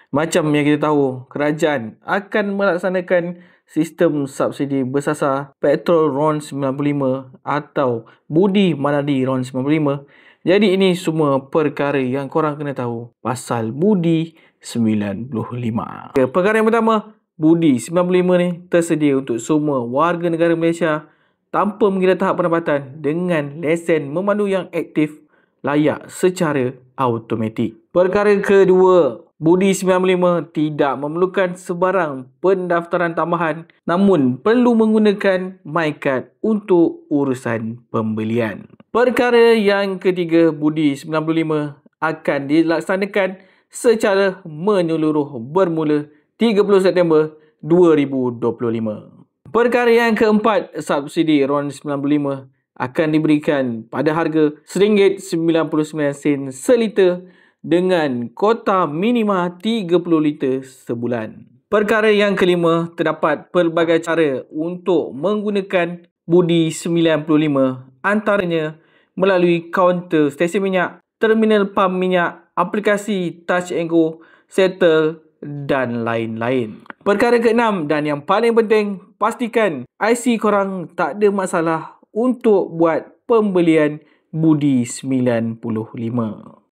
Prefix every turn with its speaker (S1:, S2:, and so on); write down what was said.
S1: Macam yang kita tahu, kerajaan akan melaksanakan sistem subsidi bersasar petrol RON 95 atau budi manadi RON 95. Jadi ini semua perkara yang korang kena tahu pasal budi 95. Perkara yang pertama, budi 95 ni tersedia untuk semua warga negara Malaysia tanpa mengira tahap pendapatan dengan lesen memandu yang aktif layak secara automatik. Perkara kedua, budi 95 tidak memerlukan sebarang pendaftaran tambahan namun perlu menggunakan MyCard untuk urusan pembelian. Perkara yang ketiga, budi 95 akan dilaksanakan secara menyeluruh bermula 30 September 2025. Perkara yang keempat, subsidi RON 95 akan diberikan pada harga RM1.99 seliter dengan kota minima 30 liter sebulan. Perkara yang kelima, terdapat pelbagai cara untuk menggunakan budi 95, antaranya melalui kaunter stesen minyak, terminal pam minyak, aplikasi Touch and Go, Settle dan lain-lain. Perkara keenam dan yang paling penting, pastikan IC korang tak ada masalah untuk buat pembelian budi 95.